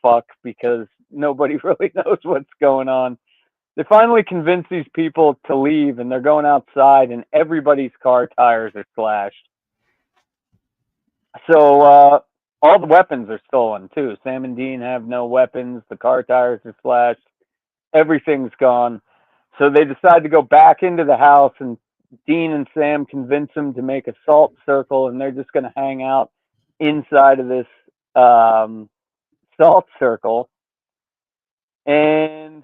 fuck because nobody really knows what's going on. They finally convince these people to leave, and they're going outside, and everybody's car tires are slashed. So all the weapons are stolen too. Sam and Dean have no weapons. The car tires are slashed. Everything's gone. So they decide to go back into the house, and Dean and Sam convince them to make a salt circle, and they're just going to hang out inside of this salt circle. And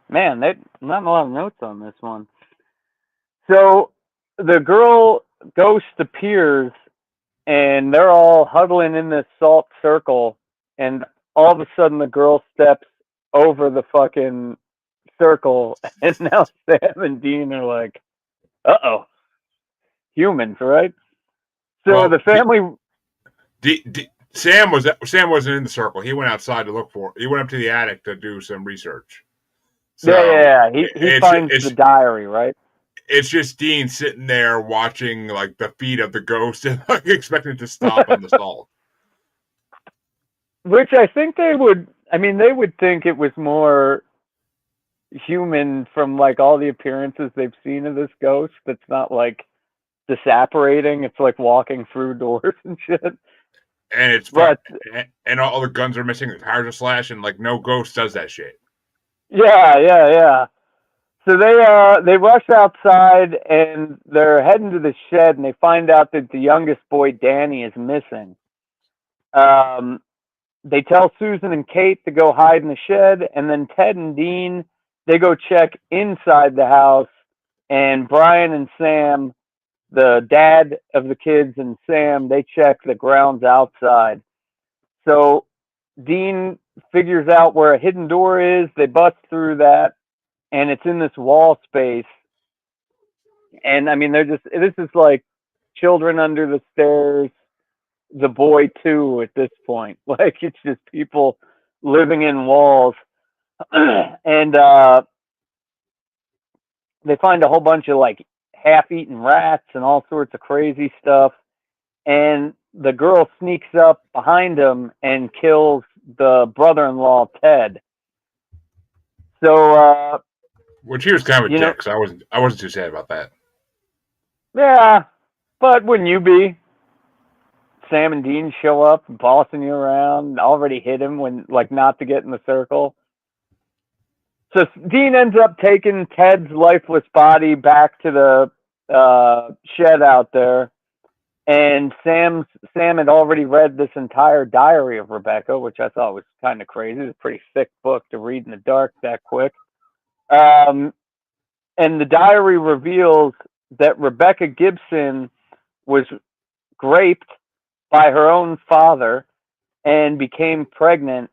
man, not a lot of notes on this one. So the girl ghost appears, and they're all huddling in this salt circle, and all of a sudden the girl steps over the fucking circle, and now Sam and Dean are like, "Uh-oh, humans, right?" So well, the family. Sam wasn't in the circle. He went outside to look for it. He went up to the attic to do some research. So Yeah. He finds the diary, right? It's just Dean sitting there watching like the feet of the ghost and like expecting it to stop on the salt. Which I think they would. I mean, they would think it was more human from like all the appearances they've seen of this ghost. That's not like disapparating. It's like walking through doors and shit. And it's but and all the guns are missing. The tires are slashed, and like no ghost does that shit. Yeah. So they rush outside, and they're heading to the shed, and they find out that the youngest boy, Danny, is missing. They tell Susan and Kate to go hide in the shed, and then Ted and Dean, they go check inside the house, and Brian and Sam, the dad of the kids, and Sam, they check the grounds outside. So Dean figures out where a hidden door is. They bust through that, and it's in this wall space. And I mean, this is like Children Under the Stairs, The Boy 2 at this point. Like, it's just people living in walls. And they find a whole bunch of like half-eaten rats and all sorts of crazy stuff. And the girl sneaks up behind him and kills the brother-in-law, Ted. So which he was kind of a dick, so I wasn't too sad about that. Yeah, but wouldn't you be? Sam and Dean show up, bossing you around, already hit him when, like, not to get in the circle. So Dean ends up taking Ted's lifeless body back to the shed out there, and Sam had already read this entire diary of Rebecca, which I thought was kind of crazy. It's a pretty thick book to read in the dark that quick. And the diary reveals that Rebecca Gibson was raped by her own father and became pregnant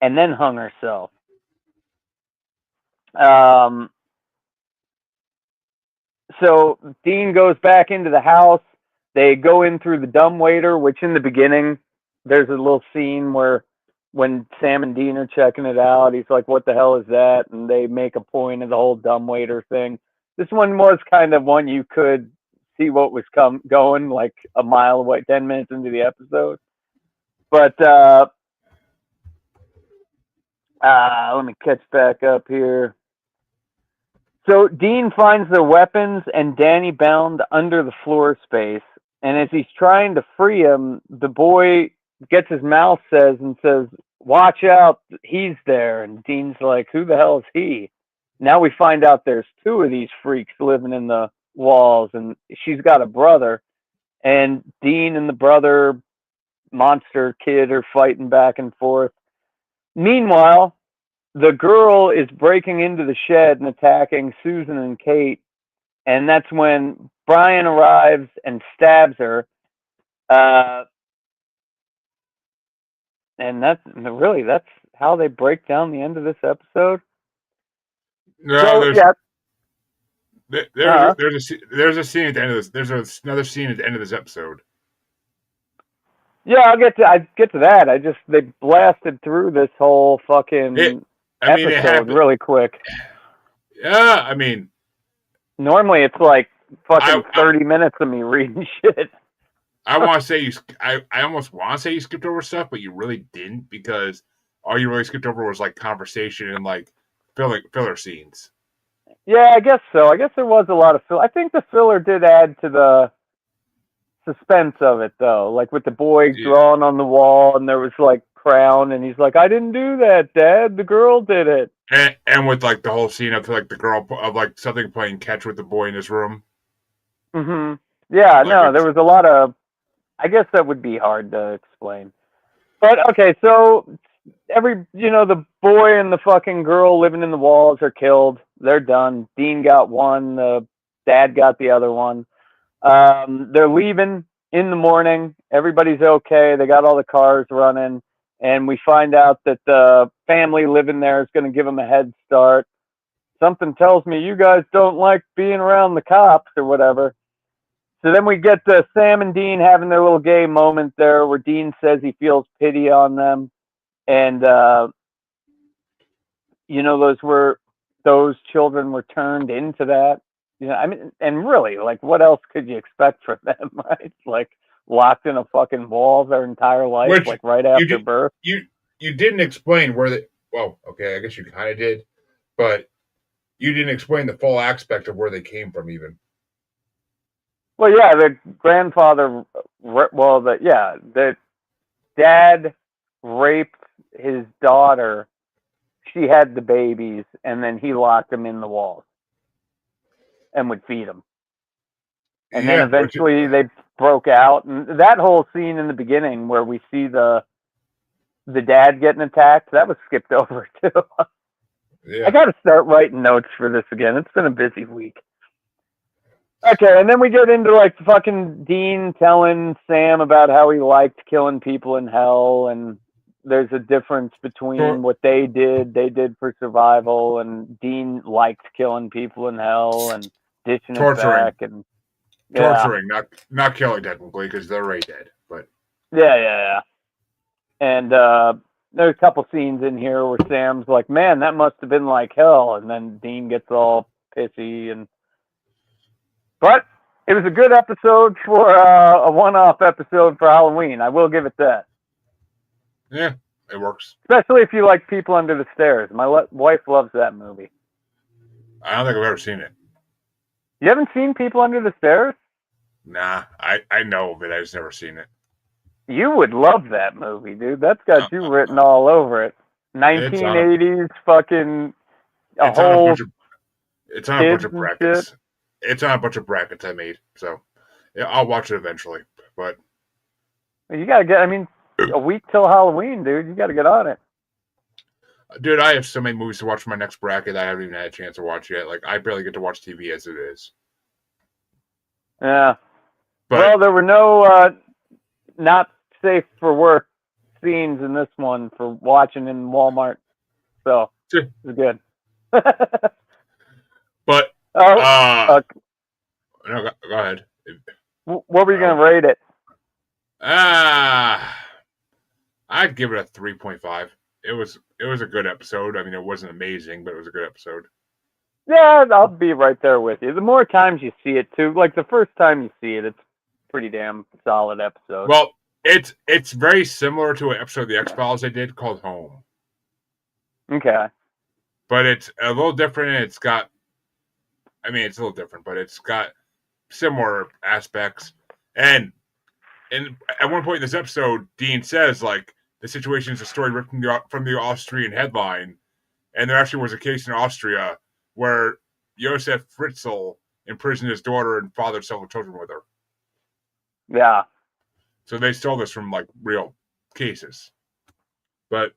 and then hung herself. So Dean goes back into the house. They go in through the dumbwaiter, which in the beginning, there's a little scene where when Sam and Dean are checking it out, he's like, "What the hell is that?" And they make a point of the whole dumbwaiter thing. This one was kind of one you could see what was going like a mile away, 10 minutes into the episode. But let me catch back up here. So Dean finds their weapons and Danny bound under the floor space. And as he's trying to free him, the boy gets his mouth and says, "Watch out, he's there." And Dean's like, "Who the hell is he?" Now we find out there's two of these freaks living in the walls, and she's got a brother. And Dean and the brother monster kid are fighting back and forth. Meanwhile, the girl is breaking into the shed and attacking Susan and Kate. And that's when Brian arrives and stabs her. And that's how they break down the end of this episode. No, so, there's a scene at the end of this. There's another scene at the end of this episode. Yeah, I get to that. They blasted through this whole fucking episode really quick. Yeah, I mean, normally it's like fucking 30 minutes of me reading shit. I want to say I almost want to say you skipped over stuff, but you really didn't because all you really skipped over was like conversation and like filler scenes. Yeah, I guess so. I guess there was a lot of filler. I think the filler did add to the suspense of it, though. Like with the boy Yeah. drawn on the wall, and there was like crown, and he's like, "I didn't do that, Dad. The girl did it." And with like the whole scene of like the girl of like something playing catch with the boy in his room. Hmm. Yeah, Like no, there it's was a lot of. I guess that would be hard to explain. But okay, so the boy and the fucking girl living in the walls are killed. They're done. Dean got one. The dad got the other one. They're leaving in the morning. Everybody's okay. They got all the cars running. And we find out that the family living there is going to give them a head start. Something tells me you guys don't like being around the cops or whatever. So then we get Sam and Dean having their little gay moment there where Dean says he feels pity on them. And, those children were turned into that. I mean, and really, like, what else could you expect from them, right? Like, locked in a fucking wall their entire life, which like right you after did birth. you didn't explain where they. Well, okay, I guess you kind of did, but you didn't explain the full aspect of where they came from, even. Well, yeah, the grandfather, the dad raped his daughter. She had the babies, and then he locked them in the walls and would feed them. And then Yeah, which eventually they broke out, and that whole scene in the beginning where we see the dad getting attacked, that was skipped over too. I yeah. got to start writing notes for this again. It's been a busy week. Okay, and then we get into like fucking Dean telling Sam about how he liked killing people in hell, and there's a difference between what they did for survival, and Dean liked killing people in hell and dishing it Torturing, back, and yeah, not killing technically because they're already dead, but yeah. And there's a couple scenes in here where Sam's like, "Man, that must have been like hell," and then Dean gets all pissy. But it was a good episode for a one-off episode for Halloween. I will give it that. yeah, it works. Especially if you like People Under the Stairs. My wife loves that movie. I don't think I've ever seen it. You haven't seen People Under the Stairs? Nah, I know of it. I've just never seen it. You would love that movie, dude. That's got you written Uh, all over it. it's on a 1980s fucking a it's on a whole bunch of it's on a bunch kids of and shit. brackets. It's on a bunch of brackets I made, so yeah, I'll watch it eventually. But You gotta get. I mean, a week till Halloween, dude. You gotta get on it. dude, I have so many movies to watch for my next bracket that I haven't even had a chance to watch yet. Like I barely get to watch TV as it is. Yeah. But Well, there were no not safe for work scenes in this one for watching in Walmart, so it was good. but Oh, no, go ahead. what were you gonna rate it? I'd give it a 3.5. It was a good episode. I mean, it wasn't amazing, but it was a good episode. Yeah, I'll be right there with you. The more times you see it, too, like the first time you see it, it's a pretty damn solid episode. Well, it's very similar to an episode of the X-Files they did called Home. Okay. But it's a little different. It's got, I mean, it's a little different, but it's got similar aspects. And at one point in this episode, Dean says, like, the situation is a story ripped from the Austrian headline. And there actually was a case in Austria where Josef Fritzl imprisoned his daughter and fathered several children with her. Yeah. So they stole this from, like, real cases. But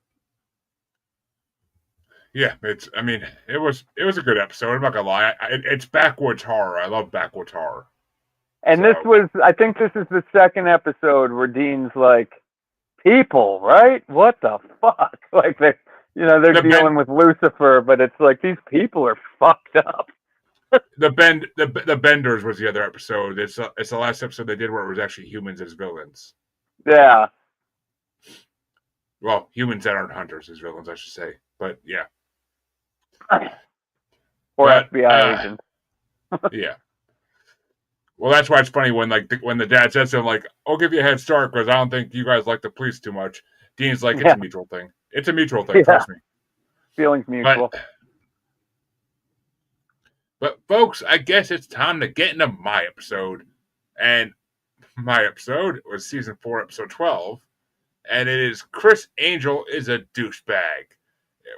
yeah, it was a good episode. I'm not gonna lie. It's backwoods horror. I love backwoods horror. And I think this is the second episode where Dean's like, people, right? What the fuck? Like they're dealing with Lucifer, but it's like these people are fucked up. the Benders was the other episode. It's the last episode they did where it was actually humans as villains. Yeah. Well, humans that aren't hunters as villains, I should say. But yeah. Or FBI agents. Yeah. Well, that's why it's funny when when the dad says to him, like, "I'll give you a head start because I don't think you guys like the police too much." Dean's like, "It's Yeah, a mutual thing. It's a mutual thing. yeah. Trust me." Feelings But mutual. folks, I guess it's time to get into my episode, and my episode was season 4, episode 12, and it is Criss Angel is a Douchebag,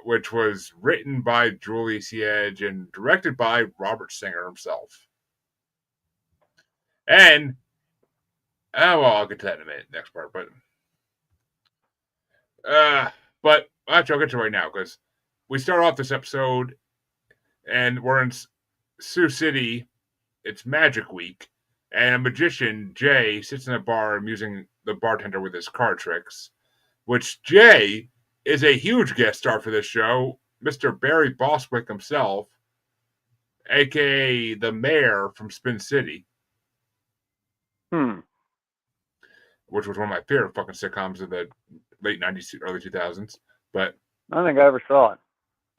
which was written by Julie Siege and directed by Robert Singer himself. And well, I'll get to that in a minute, next part. But actually, I'll get to it right now because we start off this episode and we're in Sioux City. It's Magic Week, and a magician, Jay, sits in a bar amusing the bartender with his card tricks. Which Jay is a huge guest star for this show, Mr. Barry Bostwick himself, aka the mayor from Spin City. Which was one of my favorite fucking sitcoms of the late 90s, early 2000s. But I don't think I ever saw it.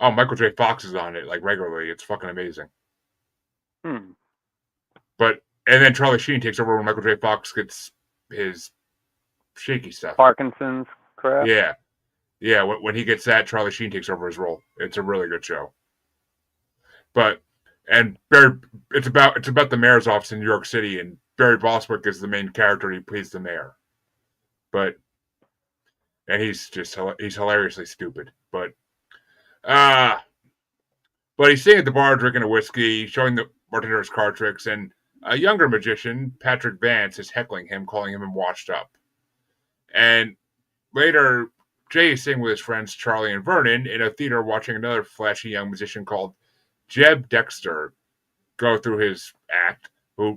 oh, Michael J. Fox is on it like regularly. It's fucking amazing. But and then Charlie Sheen takes over when Michael J. Fox gets his shaky stuff. Parkinson's crap. Yeah. When he gets that, Charlie Sheen takes over his role. It's a really good show. But and Barry, it's about the mayor's office in New York City, and Barry Bostwick is the main character. He plays the mayor. And he's hilariously stupid. But he's sitting at the bar drinking a whiskey, showing the bartender his card tricks, and a younger magician, Patrick Vance, is heckling him, calling him washed up. And later, Jay is sitting with his friends Charlie and Vernon in a theater watching another flashy young musician called Jeb Dexter go through his act,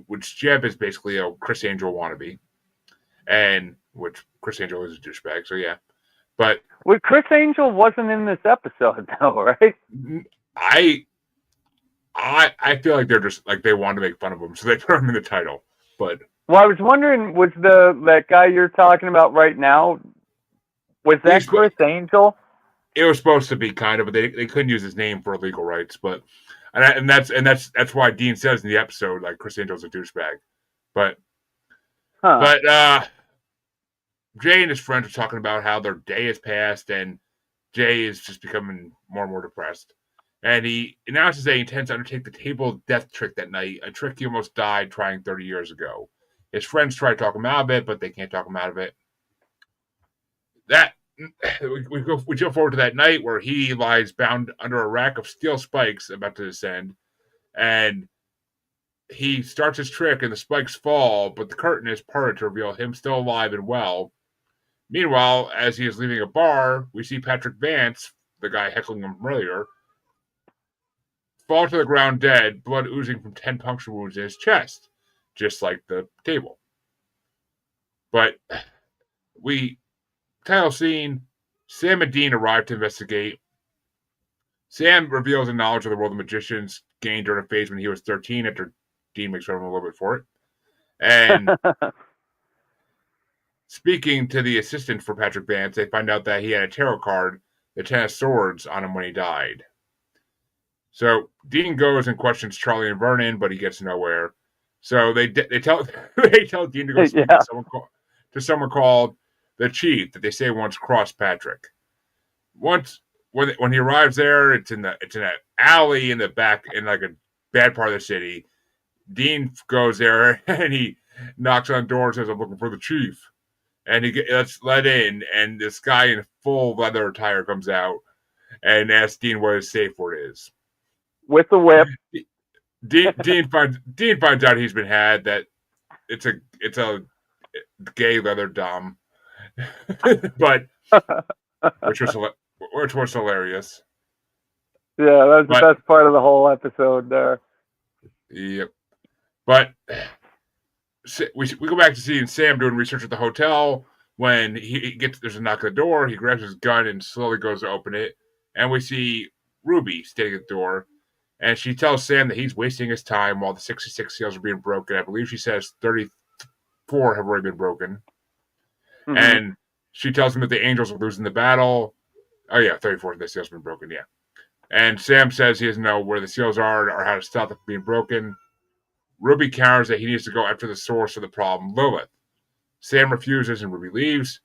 which Jeb is basically a Criss Angel wannabe. And which Criss Angel is a douchebag, so yeah. But Criss Angel wasn't in this episode though, right? I feel like they're just like they wanted to make fun of him, so they put him in the title. But well, I was wondering, was that guy you're talking about right now, was that Criss Angel? It was supposed to be kind of, but they couldn't use his name for legal rights. But and that's why Dean says in the episode like Criss Angel's a douchebag. But Jay and his friends are talking about how their day has passed, and Jay is just becoming more and more depressed. And he announces that he intends to undertake the table death trick that night, a trick he almost died trying 30 years ago. His friends try to talk him out of it, but they can't talk him out of it. We jump forward to that night where he lies bound under a rack of steel spikes about to descend, and he starts his trick, and the spikes fall, but the curtain is parted to reveal him still alive and well. Meanwhile, as he is leaving a bar, we see Patrick Vance, the guy heckling him earlier, fall to the ground dead, blood oozing from 10 puncture wounds in his chest, just like the table. But title scene, Sam and Dean arrive to investigate. Sam reveals a knowledge of the world of magicians gained during a phase when he was 13 after Dean makes fun of him a little bit for it. And speaking to the assistant for Patrick Vance, they find out that he had a tarot card, the Ten of Swords, on him when he died. So Dean goes and questions Charlie and Vernon, but he gets nowhere. So they tell Dean to go speak to someone called the Chief that they say once crossed Patrick. When he arrives there, it's in an alley in the back in like a bad part of the city. Dean goes there and he knocks on the door and says, "I'm looking for the Chief." And he gets let in, and this guy in full leather attire comes out and asks Dean what his safe word is. With the whip. Dean finds out he's been had, that it's a gay leather dom, but which was hilarious. Yeah, that's the best part of the whole episode there. Yep. But we go back to seeing Sam doing research at the hotel. When there's a knock at the door, he grabs his gun and slowly goes to open it, and we see Ruby standing at the door, and she tells Sam that he's wasting his time while the 66 seals are being broken. I believe she says 34 have already been broken. Mm-hmm. And she tells him that the angels are losing the battle. Oh yeah, 34 of the seals have been broken, yeah. And Sam says he doesn't know where the seals are or how to stop them from being broken. Ruby counters that he needs to go after the source of the problem, Lilith. Sam refuses and Ruby leaves.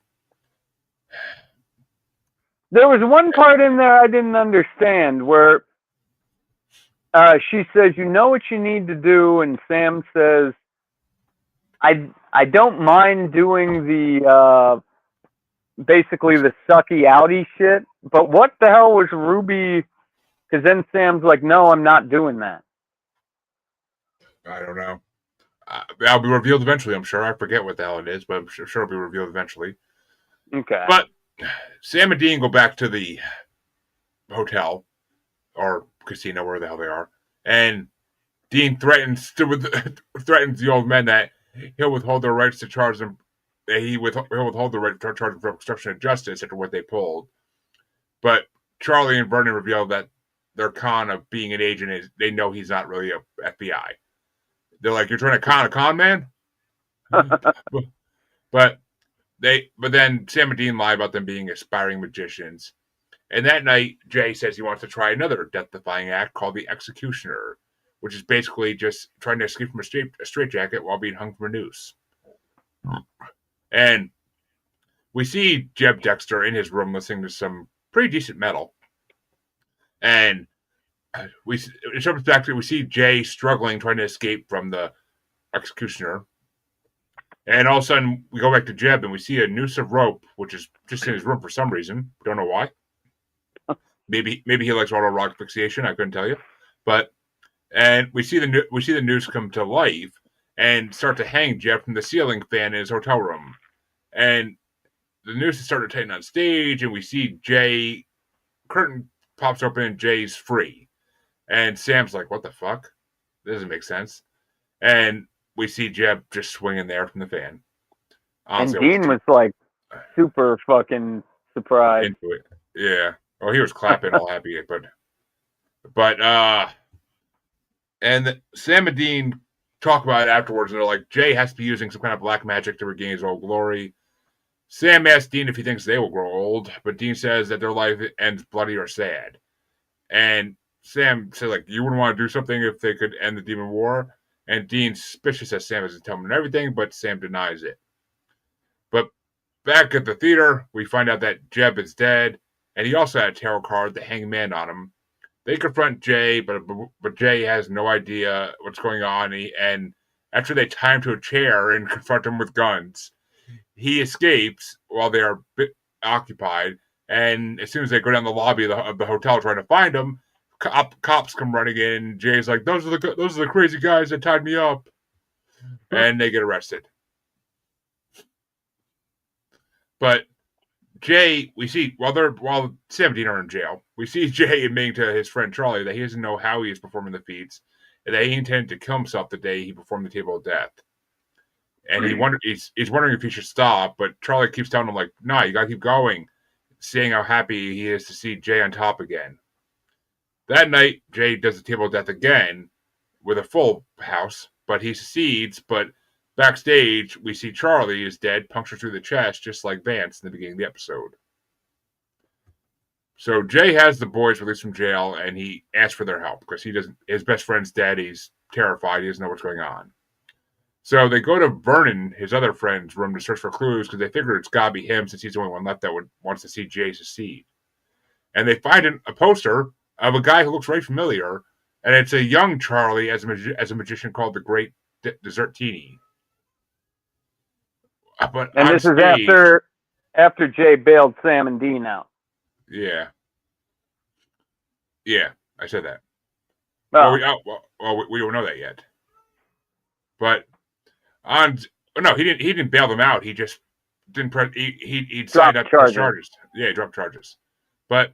There was one part in there I didn't understand where she says, "You know what you need to do," and Sam says, "I don't mind doing the basically the sucky outy shit, but what the hell was Ruby?" Because then Sam's like, "No, I'm not doing that." I don't know. That'll be revealed eventually, I'm sure. I forget what the hell it is, but I'm sure it'll be revealed eventually. Okay. But Sam and Dean go back to the hotel or casino, where the hell they are, and Dean threatens the old men that he'll withhold their rights to charge them. He'll withhold the right to charge them for obstruction of justice after what they pulled. But Charlie and Vernon reveal that their con of being an agent is they know he's not really a FBI. They're like, "You're trying to con a con man," but then Sam and Dean lie about them being aspiring magicians. And that night, Jay says he wants to try another death-defying act called the Executioner, which is basically just trying to escape from a straitjacket while being hung from a noose. And we see Jeb Dexter in his room listening to some pretty decent metal. And we see Jay struggling, trying to escape from the Executioner. And all of a sudden, we go back to Jeb and we see a noose of rope, which is just in his room for some reason. Don't know why. Maybe he likes auto rock fixation. I couldn't tell you. And we see the noose come to life and start to hang Jeb from the ceiling fan in his hotel room. And the noose is starting to tighten on stage, and we see Jay. Curtain pops open and Jay's free. And Sam's like, "What the fuck? This doesn't make sense." And we see Jeb just swinging there from the fan. Honestly, and Dean was like super fucking surprised. Into it. Yeah. Oh, he was clapping all happy, and Sam and Dean talk about it afterwards, and they're like, Jay has to be using some kind of black magic to regain his old glory. Sam asks Dean if he thinks they will grow old, but Dean says that their life ends bloody or sad. And Sam says, like, you wouldn't want to do something if they could end the demon war. And Dean's suspicious that Sam isn't telling him everything, but Sam denies it. But back at the theater, we find out that Jeb is dead, and he also had a tarot card, the Hanged Man, on him. They confront Jay, but Jay has no idea what's going on. And after they tie him to a chair and confront him with guns, he escapes while they are occupied. And as soon as they go down the lobby of the hotel trying to find him, cops come running in. Jay's like, "Those are the crazy guys that tied me up," and they get arrested. But Jay, we see while 17 are in jail, we see Jay admitting to his friend Charlie that he doesn't know how he is performing the feats, and that he intended to kill himself the day he performed the Table of Death. And he's wondering if he should stop, but Charlie keeps telling him, like, "Nah, you gotta keep going," saying how happy he is to see Jay on top again. That night, Jay does the Table of Death again with a full house, but he succeeds. But backstage, we see Charlie is dead, punctured through the chest, just like Vance in the beginning of the episode. So Jay has the boys released from jail, and he asks for their help because his best friend's dead. He's terrified. He doesn't know what's going on. So they go to Vernon, his other friend's room, to search for clues because they figure it's got to be him since he's the only one left that wants to see Jay succeed. And they find a poster of a guy who looks very familiar, and it's a young Charlie as a magician called the Great Desertini. But and this stage, is after Jay bailed Sam and Dean out. Yeah, I said that. Oh. We don't know that yet. But he didn't bail them out. He just didn't press. He signed up for charges. Yeah, he dropped charges. But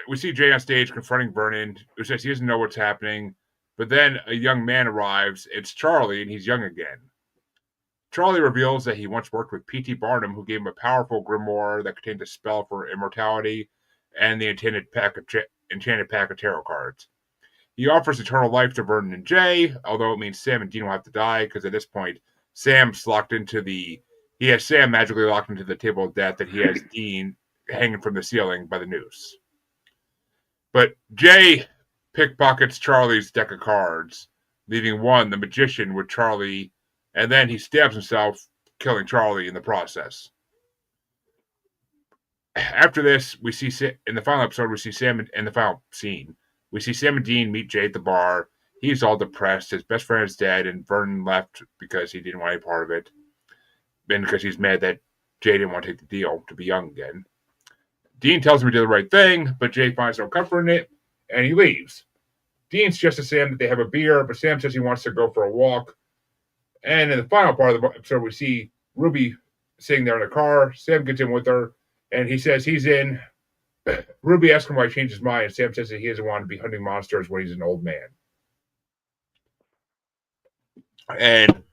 we see Jay on stage confronting Vernon, who says he doesn't know what's happening. But then a young man arrives. It's Charlie, and he's young again. Charlie reveals that he once worked with P.T. Barnum, who gave him a powerful grimoire that contained a spell for immortality and the enchanted pack of tarot cards. He offers eternal life to Vernon and Jay, although it means Sam and Dean will have to die, because at this point, he has Sam magically locked into the Table of Death, that he has Dean hanging from the ceiling by the noose. But Jay pickpockets Charlie's deck of cards, leaving the magician, with Charlie, and then he stabs himself, killing Charlie in the process. After this, we see in the final episode, we see Sam in the final scene. We see Sam and Dean meet Jay at the bar. He's all depressed. His best friend is dead, and Vernon left because he didn't want any part of it. And because he's mad that Jay didn't want to take the deal to be young again. Dean tells him he did the right thing, but Jay finds no comfort in it, and he leaves. Dean suggests to Sam that they have a beer, but Sam says he wants to go for a walk. And in the final part of the episode, we see Ruby sitting there in the car. Sam gets in with her, and he says he's in. Ruby asks him why he changed his mind, and Sam says that he doesn't want to be hunting monsters when he's an old man. And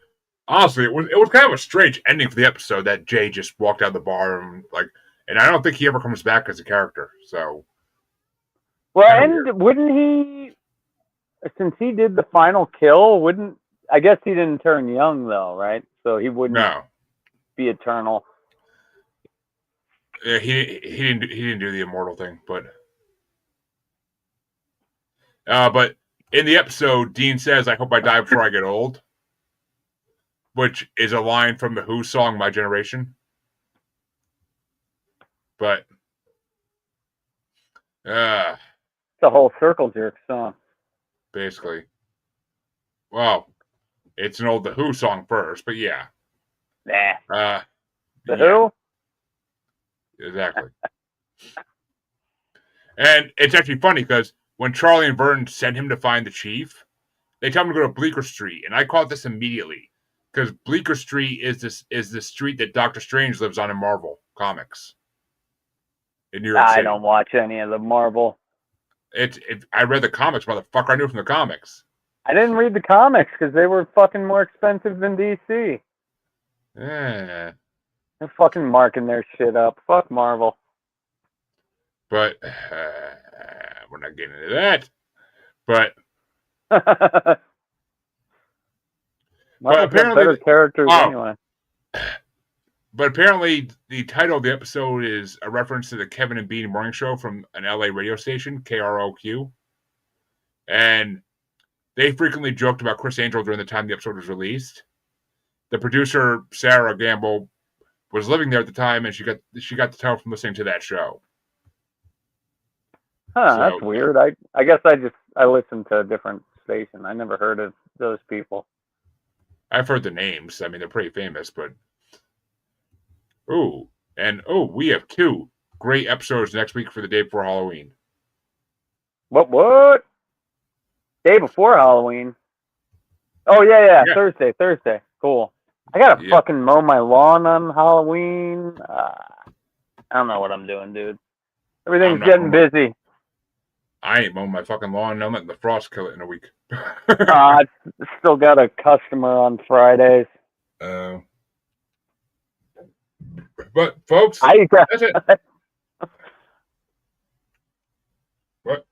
honestly, it was kind of a strange ending for the episode that Jay just walked out of the bar and I don't think he ever comes back as a character. So, well, and wouldn't he? Since he did the final kill, I guess he didn't turn young though, right? So he wouldn't be eternal. Yeah, he didn't do the immortal thing, but in the episode, Dean says, "I hope I die before I get old," which is a line from the Who song "My Generation." But it's a whole Circle Jerk song. Basically. Well, it's an old The Who song first, but yeah. Nah. The Who? Exactly. And it's actually funny because when Charlie and Vernon send him to find the chief, they tell him to go to Bleecker Street, and I caught this immediately because Bleecker Street is the street that Doctor Strange lives on in Marvel Comics. In New York City. I don't watch any of the Marvel. I read the comics, motherfucker. I knew from the comics. I didn't read the comics because they were fucking more expensive than DC. Yeah. They're fucking marking their shit up. Fuck Marvel. But we're not getting into that. But apparently better characters anyway. But apparently, the title of the episode is a reference to the Kevin and Bean morning show from an LA radio station, KROQ. And they frequently joked about Criss Angel during the time the episode was released. The producer, Sarah Gamble, was living there at the time, and she got the title from listening to that show. Huh, that's weird. I guess I listened to a different station. I never heard of those people. I've heard the names. I mean, they're pretty famous, but... we have 2 great episodes next week for the day before Halloween. What? Day before Halloween? Oh, yeah. Thursday. Cool. I gotta fucking mow my lawn on Halloween. I don't know what I'm doing, dude. Everything's getting busy. I ain't mowing my fucking lawn. I'm letting the frost kill it in a week. I still got a customer on Fridays. But, folks, that's it. What?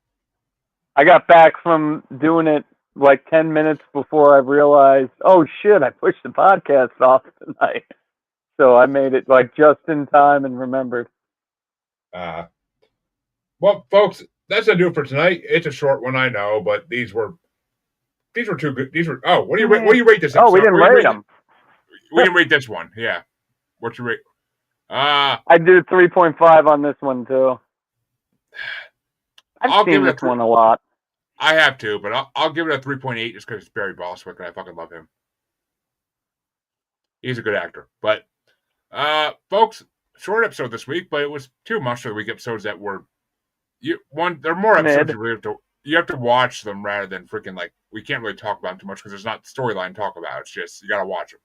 I got back from doing it like 10 minutes before I realized, oh, shit, I pushed the podcast off tonight. So I made it like just in time and remembered. Well, folks, that's going to do it for tonight. It's a short one, I know, but these were too good. What do you rate this episode? Oh, we didn't rate them. We didn't rate this one, yeah. What's your rate? I did 3.5 on this one too. I've seen this one a lot. I have too, but I'll give it a 3.8 just because it's Barry Bostwick and I fucking love him. He's a good actor. But folks, short episode this week, but it was 2 Monster of the Week episodes that were they're more episodes you have to watch them rather than freaking we can't really talk about them too much because there's not storyline to talk about. It's just you gotta watch them.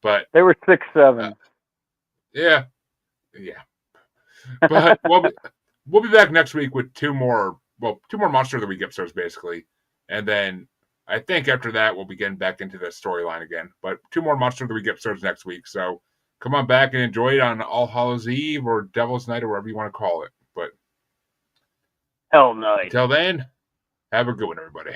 But they were 6, 7. Yeah. But we'll be back next week with 2 more Monster of the Week episodes, basically. And then I think after that, we'll be getting back into the storyline again. But 2 more Monster of the Week episodes next week. So come on back and enjoy it on All Hallows Eve or Devil's Night or whatever you want to call it. But Hell Night. Until then, have a good one, everybody.